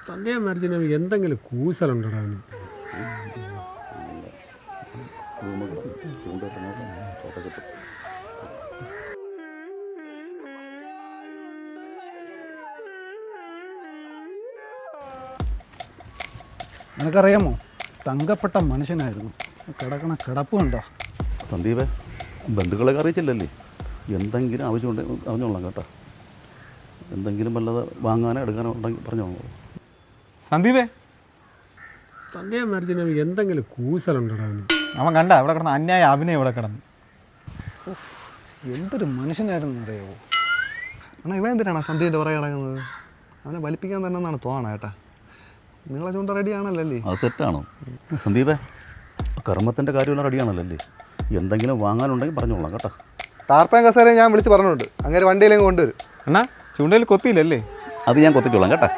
സന്ധ്യ മരിച്ചിന് എന്തെങ്കിലും കൂസലുണ്ടോ അവന്? നിനക്കറിയാമോ, തങ്കപ്പെട്ട മനുഷ്യനായിരുന്നു. കിടക്കണ കിടപ്പ് കണ്ടോ? സന്ദീപേ, ബന്ധുക്കളെ അറിയിച്ചില്ലല്ലേ? എന്തെങ്കിലും ആവശ്യമുണ്ട് അറിഞ്ഞോളാം കേട്ടോ. എന്തെങ്കിലും വല്ലത് വാങ്ങാനോ എടുക്കാനോ ഉണ്ടെങ്കിൽ പറഞ്ഞോളൂ. സന്ദീപേ, സന്ധ്യ മരിച്ചിന് എന്തെങ്കിലും കൂസലുണ്ടോ അവന്? അവൻ കണ്ട ഇവിടെ കിടന്ന അന്യായ അഭിനയം ഇവിടെ കിടന്നു. എന്തൊരു മനുഷ്യനായിരുന്നു അറിയാമോ? എന്നാൽ ഇവ എന്തിനാണ് സന്ധ്യയുടെ പുറകെ കിടക്കുന്നത്? അവനെ വലിപ്പിക്കാൻ തന്നെ എന്നാണ് തോന്നണം ഏട്ടാ. നിങ്ങളെ ചൂണ്ട റെഡിയാണല്ലോ അല്ലേ? അത് തെറ്റാണോ സന്ദീപേ? കർമ്മത്തിൻ്റെ കാര്യമെല്ലാം റെഡിയാണല്ലോ അല്ലേ? എന്തെങ്കിലും വാങ്ങാനുണ്ടെങ്കിൽ പറഞ്ഞോളാം കേട്ടോ. ടാർപ്പയും കസേരയും ഞാൻ വിളിച്ച് പറഞ്ഞിട്ടുണ്ട്. അങ്ങനെ വണ്ടിയിലേക്ക് കൊണ്ടുവരും. അണ്ണാ, ചൂണ്ടയിൽ കൊത്തിയില്ലല്ലേ? അത് ഞാൻ കൊത്തിക്കോളാം കേട്ടോ.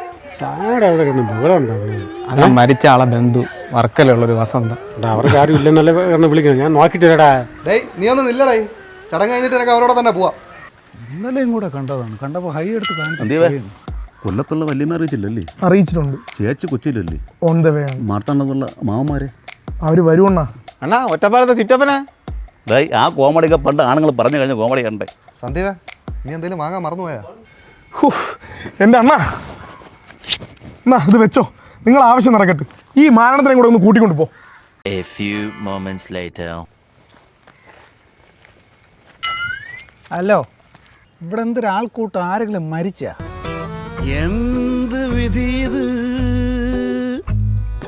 താഴെ അവിടെ കിടന്ന് ബഹളം ഉണ്ടാകുന്നു. അതാ മരിച്ച ആളെ ബന്ധു വർക്കലുള്ളൊരു വസന്ത. അവർക്ക് ആരും ഇല്ലെന്നല്ലേ കിടന്ന് വിളിക്കണം. ഞാൻ നോക്കിയിട്ട് വരാടാ. ഡേയ്, നീ ഒന്നും നില്ലടേ. ചടങ്ങ് കഴിഞ്ഞിട്ട് എനിക്ക് അവരോടെ തന്നെ പോവാം. ഇന്നലെയും കൂടെ കണ്ടതാണ്. കണ്ടപ്പോൾ ഹൈ എടുത്ത് സന്ദീപേ, കാണിച്ചു. കൊല്ലത്തുള്ള വല്യമ്മ അറിയിച്ചില്ലല്ലേ? അറിയിച്ചിട്ടുണ്ട്. ചേച്ചി കൊച്ചിയിലല്ലേ? ഓൺ ദ വേ ആണ്. മാർത്താണ്ടെന്നുള്ള മാവന്മാരെ അവർ വരുവണ്ണ. അണ്ണാ, ഒറ്റപ്പാലത്തെ ചിറ്റപ്പനാ. ഡേയ്, ആ കോമഡിയൊക്കെ പണ്ട് ആണുങ്ങൾ പറഞ്ഞു കഴിഞ്ഞ കോമഡി കണ്ടേ. സന്ധ്യ, നീ എന്തെങ്കിലും വാങ്ങാൻ മറന്നുപോയാ? എൻ്റെ അണ്ണ, എന്നാ ഇത് വെച്ചോ. നിങ്ങൾ ആവശ്യം നടക്കട്ടെ. ഈ മാരണത്തിനെ കൂടെ ഒന്ന് കൂട്ടിക്കൊണ്ട് പോ. A few moments later. Hello, ഇവിടെ എന്തൊരാൾക്കൂട്ടം, ആരെങ്കിലും മരിച്ച? എന്ത് വിധി ഇത്?